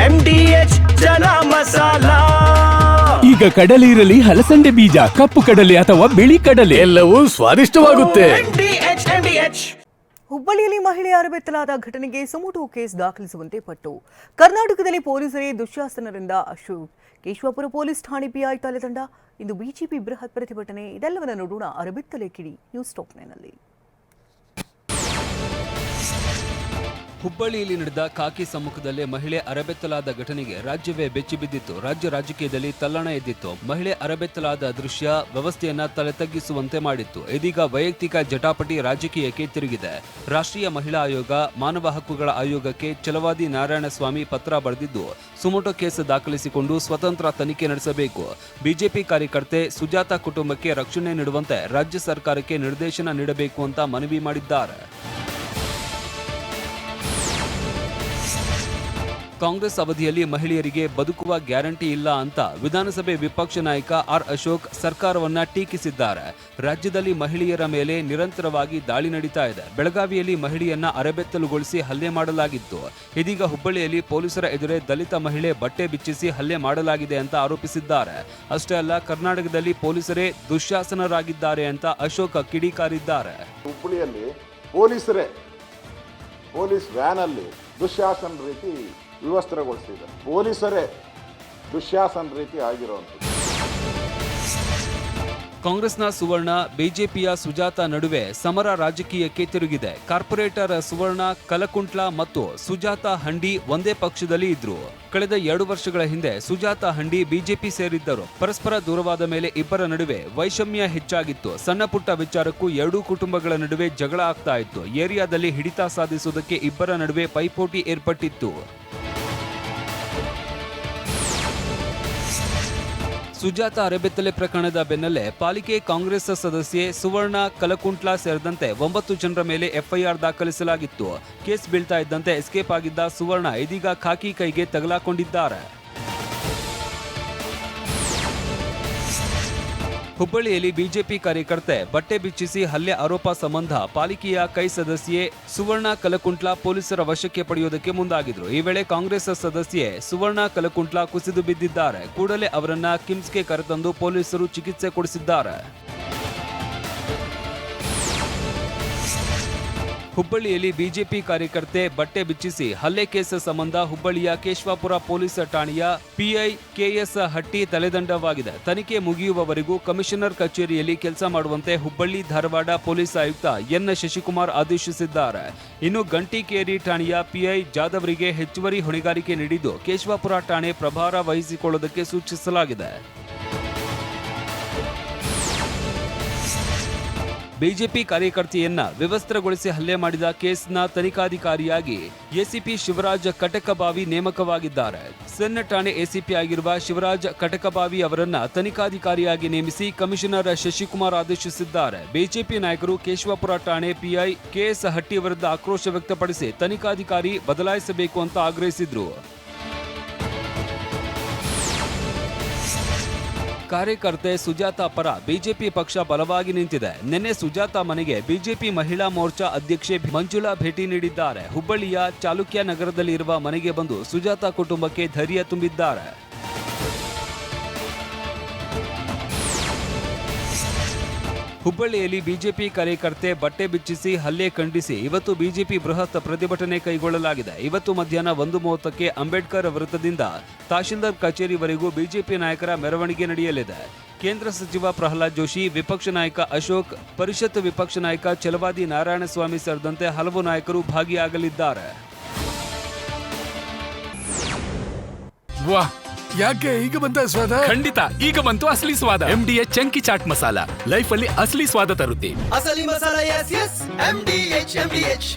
MDH ಚನ masala. ಈಗ ಕಡಲೆ ಇರಲಿ, ಹಲಸಂಡೆ ಬೀಜ, ಕಪ್ಪು ಕಡಲೆ ಅಥವಾ ಬಿಳಿ ಕಡಲೆ, ಎಲ್ಲವೂ ಸ್ವಾದಿಷ್ಟವಾಗುತ್ತೆ. ಹುಬ್ಬಳ್ಳಿಯಲ್ಲಿ ಮಹಿಳೆಯರ ಬೆತ್ತಲಾದ ಘಟನೆಗೆ ಸುಮೋಟೋ ಕೇಸ್ ದಾಖಲಿಸುವಂತೆ ಪಟ್ಟು. ಕರ್ನಾಟಕದಲ್ಲಿ ಪೊಲೀಸರೇ ದುಶ್ಯಾಸನರಿಂದ ಅಶೋಕ್. ಕೇಶವಾಪುರ ಪೊಲೀಸ್ ಠಾಣೆ ಪಿಐ ತಲೆದಂಡ. ಇಂದು ಬಿಜೆಪಿ ಬೃಹತ್ ಪ್ರತಿಭಟನೆ. ಇದೆಲ್ಲವನ್ನ ನೋಡೋಣ ಅರಬಿತ್ತಲೆ ಕಿಡಿ ನ್ಯೂಸ್ ಟಾಪ್ 9ನಲ್ಲಿ. ಹುಬ್ಬಳ್ಳಿಯಲ್ಲಿ ನಡೆದ ಖಾಕಿ ಸಮ್ಮುಖದಲ್ಲೇ ಮಹಿಳೆ ಅರಬೆತ್ತಲಾದ ಘಟನೆಗೆ ರಾಜ್ಯವೇ ಬೆಚ್ಚಿ ಬಿದ್ದಿತ್ತು. ರಾಜ್ಯ ರಾಜಕೀಯದಲ್ಲಿ ತಲ್ಲಣ ಎದ್ದಿತ್ತು. ಮಹಿಳೆ ಅರಬೆತ್ತಲಾದ ದೃಶ್ಯ ವ್ಯವಸ್ಥೆಯನ್ನ ತಲೆತಗ್ಗಿಸುವಂತೆ ಮಾಡಿತ್ತು. ಇದೀಗ ವೈಯಕ್ತಿಕ ಜಟಾಪಟಿ ರಾಜಕೀಯಕ್ಕೆ ತಿರುಗಿದೆ. ರಾಷ್ಟ್ರೀಯ ಮಹಿಳಾ ಆಯೋಗ, ಮಾನವ ಹಕ್ಕುಗಳ ಆಯೋಗಕ್ಕೆ ಛಲವಾದಿ ನಾರಾಯಣಸ್ವಾಮಿ ಪತ್ರ ಬರೆದಿದ್ದು ಸುಮೋಟೋ ಕೇಸ್ ದಾಖಲಿಸಿಕೊಂಡು ಸ್ವತಂತ್ರ ತನಿಖೆ ನಡೆಸಬೇಕು. ಬಿಜೆಪಿ ಕಾರ್ಯಕರ್ತೆ ಸುಜಾತಾ ಕುಟುಂಬಕ್ಕೆ ರಕ್ಷಣೆ ನೀಡುವಂತೆ ರಾಜ್ಯ ಸರ್ಕಾರಕ್ಕೆ ನಿರ್ದೇಶನ ನೀಡಬೇಕು ಅಂತ ಮನವಿ ಮಾಡಿದ್ದಾರೆ. ಕಾಂಗ್ರೆಸ್ ಅವಧಿಯಲ್ಲಿ ಮಹಿಳೆಯರಿಗೆ ಬದುಕುವ ಗ್ಯಾರಂಟಿ ಇಲ್ಲ ಅಂತ ವಿಧಾನಸಭೆ ವಿಪಕ್ಷ ನಾಯಕ ಆರ್ ಅಶೋಕ್ ಸರ್ಕಾರವನ್ನ ಟೀಕಿಸಿದ್ದಾರೆ. ರಾಜ್ಯದಲ್ಲಿ ಮಹಿಳೆಯರ ಮೇಲೆ ನಿರಂತರವಾಗಿ ದಾಳಿ ನಡೀತಾ ಇದೆ. ಬೆಳಗಾವಿಯಲ್ಲಿ ಮಹಿಳೆಯನ್ನ ಅರೆಬೆತ್ತಲುಗೊಳಿಸಿ ಹಲ್ಲೆ ಮಾಡಲಾಗಿತ್ತು. ಇದೀಗ ಹುಬ್ಬಳ್ಳಿಯಲ್ಲಿ ಪೊಲೀಸರ ಎದುರೇ ದಲಿತ ಮಹಿಳೆ ಬಟ್ಟೆ ಬಿಚ್ಚಿಸಿ ಹಲ್ಲೆ ಮಾಡಲಾಗಿದೆ ಅಂತ ಆರೋಪಿಸಿದ್ದಾರೆ. ಅಷ್ಟೇ ಅಲ್ಲ, ಕರ್ನಾಟಕದಲ್ಲಿ ಪೊಲೀಸರೇ ದುಶ್ಯಾಸನರಾಗಿದ್ದಾರೆ ಅಂತ ಅಶೋಕ್ ಕಿಡಿಕಾರಿದ್ದಾರೆ. ಹುಬ್ಬಳ್ಳಿಯಲ್ಲಿ ಪೊಲೀಸ್ ವ್ಯಾನ್ ಅಲ್ಲಿ ದುಶ್ಯಾಸನ ರೀತಿ ವ್ಯವಸ್ಥೆಗೊಳಿಸಿದೆ. ಪೊಲೀಸರೇ ದುಶ್ಯಾಸನ ರೀತಿ ಆಗಿರುವಂಥದ್ದು. ಕಾಂಗ್ರೆಸ್ನ ಸುವರ್ಣ, ಬಿಜೆಪಿಯ ಸುಜಾತಾ ನಡುವೆ ಸಮರ ರಾಜಕೀಯಕ್ಕೆ ತಿರುಗಿದೆ. ಕಾರ್ಪೊರೇಟರ್ ಸುವರ್ಣ ಕಲಕುಂಟ್ಲ ಮತ್ತು ಸುಜಾತಾ ಹಂಡಿ ಒಂದೇ ಪಕ್ಷದಲ್ಲಿ ಇದ್ರು. ಕಳೆದ 2 ವರ್ಷಗಳ ಹಿಂದೆ ಸುಜಾತಾ ಹಂಡಿ ಬಿಜೆಪಿ ಸೇರಿದ್ದರು. ಪರಸ್ಪರ ದೂರವಾದ ಮೇಲೆ ಇಬ್ಬರ ನಡುವೆ ವೈಷಮ್ಯ ಹೆಚ್ಚಾಗಿತ್ತು. ಸಣ್ಣ ಪುಟ್ಟ ವಿಚಾರಕ್ಕೂ ಎರಡೂ ಕುಟುಂಬಗಳ ನಡುವೆ ಜಗಳ ಆಗ್ತಾ ಇತ್ತು. ಏರಿಯಾದಲ್ಲಿ ಹಿಡಿತ ಸಾಧಿಸುವುದಕ್ಕೆ ಇಬ್ಬರ ನಡುವೆ ಪೈಪೋಟಿ ಏರ್ಪಟ್ಟಿತ್ತು. ಸುಜಾತಾ ಅರೆಬೆತ್ತಲೆ ಪ್ರಕರಣದ ಬೆನ್ನಲ್ಲೇ ಪಾಲಿಕೆ ಕಾಂಗ್ರೆಸ್ ಸದಸ್ಯೆ ಸುವರ್ಣ ಕಲಕುಂಟ್ಲ ಸೇರಿದಂತೆ 9 ಜನರ ಮೇಲೆ ಎಫ್ಐಆರ್ ದಾಖಲಿಸಲಾಗಿತ್ತು. ಕೇಸ್ ಬೀಳ್ತಾ ಇದ್ದಂತೆ ಎಸ್ಕೇಪ್ ಆಗಿದ್ದ ಸುವರ್ಣ ಇದೀಗ ಖಾಕಿ ಕೈಗೆ ತಗಲಾಕೊಂಡಿದ್ದಾರೆ. ಹುಬ್ಬಳ್ಳಿಯಲ್ಲಿ ಬಿಜೆಪಿ ಕಾರ್ಯಕರ್ತೆ ಬಟ್ಟೆ ಬಿಚ್ಚಿಸಿ ಹಲ್ಲೆ ಆರೋಪ ಸಂಬಂಧ ಪಾಲಿಕೆಯ ಕೈ ಸದಸ್ಯೆ ಸುವರ್ಣ ಕಲಕುಂಟ್ಲ ಪೊಲೀಸರ ವಶಕ್ಕೆ ಪಡೆಯುವುದಕ್ಕೆ ಮುಂದಾಗಿದ್ರು. ಈ ವೇಳೆ ಕಾಂಗ್ರೆಸ್ ಸದಸ್ಯೆ ಸುವರ್ಣ ಕಲಕುಂಟ್ಲ ಕುಸಿದು ಬಿದ್ದಿದ್ದಾರೆ. ಕೂಡಲೇ ಅವರನ್ನ ಕಿಮ್ಸ್ಗೆ ಕರೆತಂದು ಪೊಲೀಸರು ಚಿಕಿತ್ಸೆ ಕೊಡಿಸಿದ್ದಾರೆ. ಹುಬ್ಬಳ್ಳಿಯಲ್ಲಿ ಬಿಜೆಪಿ ಕಾರ್ಯಕರ್ತೆ ಬಟ್ಟೆ ಬಿಚ್ಚಿಸಿ ಹಲ್ಲೆ ಕೇಸ್ ಸಂಬಂಧ ಹುಬ್ಬಳ್ಳಿಯ ಕೇಶವಾಪುರ ಪೊಲೀಸ್ ಠಾಣೆಯ ಪಿಐ ಕೆಎಸ್ ಹಟ್ಟಿ ತಲೆದಂಡವಾಗಿದೆ. ತನಿಖೆ ಮುಗಿಯುವವರೆಗೂ ಕಮಿಷನರ್ ಕಚೇರಿಯಲ್ಲಿ ಕೆಲಸ ಮಾಡುವಂತೆ ಹುಬ್ಬಳ್ಳಿ ಧಾರವಾಡ ಪೊಲೀಸ್ ಆಯುಕ್ತ ಎನ್ ಶಶಿಕುಮಾರ್ ಆದೇಶಿಸಿದ್ದಾರೆ. ಇನ್ನು ಗಂಟಿಕೇರಿ ಠಾಣೆಯ ಪಿಐ ಜಾಧವ್ರಿಗೆ ಹೆಚ್ಚುವರಿ ಹೊಣೆಗಾರಿಕೆ ನೀಡಿದ್ದು ಕೇಶವಾಪುರ ಠಾಣೆ ಪ್ರಭಾರ ವಹಿಸಿಕೊಳ್ಳುವುದಕ್ಕೆ ಸೂಚಿಸಲಾಗಿದೆ. ಬಿಜೆಪಿ ಕಾರ್ಯಕರ್ತೆಯನ್ನ ವ್ಯವಸ್ಥೆಗೊಳಿಸಿ ಹಲ್ಲೆ ಮಾಡಿದ ಕೇಸ್ನ ತನಿಖಾಧಿಕಾರಿಯಾಗಿ ಎಸಿಪಿ ಶಿವರಾಜ್ ಕಟಕಬಾವಿ ನೇಮಕವಾಗಿದ್ದಾರೆ. ಸೆನ್ ಠಾಣೆ ಎಸಿಪಿ ಆಗಿರುವ ಶಿವರಾಜ್ ಕಟಕಬಾವಿ ಅವರನ್ನ ತನಿಖಾಧಿಕಾರಿಯಾಗಿ ನೇಮಿಸಿ ಕಮಿಷನರ್ ಶಶಿಕುಮಾರ್ ಆದೇಶಿಸಿದ್ದಾರೆ. ಬಿಜೆಪಿ ನಾಯಕರು ಕೇಶವಾಪುರ ಠಾಣೆ ಪಿಐ ಕೆಎಸ್ ಹಟ್ಟಿ ವಿರುದ್ಧ ಆಕ್ರೋಶ ವ್ಯಕ್ತಪಡಿಸಿ ತನಿಖಾಧಿಕಾರಿ ಬದಲಾಯಿಸಬೇಕು ಅಂತ ಆಗ್ರಹಿಸಿದ್ರು. ಕಾರ್ಯಕರ್ತೆ ಸುಜಾತಾ ಪರ ಬಿಜೆಪಿ ಪಕ್ಷ ಬಲವಾಗಿ ನಿಂತಿದೆ. ನಿನ್ನೆ ಸುಜಾತಾ ಮನೆಗೆ ಬಿಜೆಪಿ ಮಹಿಳಾ ಮೋರ್ಚಾ ಅಧ್ಯಕ್ಷೆ ಮಂಜುಳಾ ಭೇಟಿ ನೀಡಿದ್ದಾರೆ. ಹುಬ್ಬಳ್ಳಿಯ ಚಾಲುಕ್ಯ ನಗರದಲ್ಲಿರುವ ಮನೆಗೆ ಬಂದು ಸುಜಾತಾ ಕುಟುಂಬಕ್ಕೆ ಧೈರ್ಯ ತುಂಬಿದ್ದಾರೆ. ಹುಬ್ಬಳ್ಳಿಯಲ್ಲಿ ಬಿಜೆಪಿ ಕಾರ್ಯಕರ್ತೆ ಬಟ್ಟೆ ಬಿಚ್ಚಿಸಿ ಹಲ್ಲೆ ಖಂಡಿಸಿ ಇವತ್ತು ಬಿಜೆಪಿ ಬೃಹತ್ ಪ್ರತಿಭಟನೆ ಕೈಗೊಳ್ಳಲಾಗಿದೆ. ಇವತ್ತು ಮಧ್ಯಾಹ್ನ 1:30ಕ್ಕೆ ಅಂಬೇಡ್ಕರ್ ವೃತ್ತದಿಂದ ತಹಶೀಲ್ದಾರ್ ಕಚೇರಿವರೆಗೂ ಬಿಜೆಪಿ ನಾಯಕರ ಮೆರವಣಿಗೆ ನಡೆಯಲಿದೆ. ಕೇಂದ್ರ ಸಚಿವ ಪ್ರಹ್ಲಾದ್ ಜೋಶಿ, ವಿಪಕ್ಷ ನಾಯಕ ಅಶೋಕ್, ಪರಿಷತ್ ವಿಪಕ್ಷ ನಾಯಕ ಛಲವಾದಿ ನಾರಾಯಣಸ್ವಾಮಿ ಸೇರಿದಂತೆ ಹಲವು ನಾಯಕರು ಭಾಗಿಯಾಗಲಿದ್ದಾರೆ. ಯಾಕೆ ಈಗ ಬಂತ ಸ್ವಾದ? ಖಂಡಿತ ಈಗ ಬಂತು ಅಸಲಿ ಸ್ವಾದ. MDH chunky chaat masala life ಅಲ್ಲಿ ಅಸಲಿ ಸ್ವಾದ ತರುತ್ತೆ. ಅಸಲಿ ಮಸಾಲ, ಎಸ್ ಎಸ್ MDH.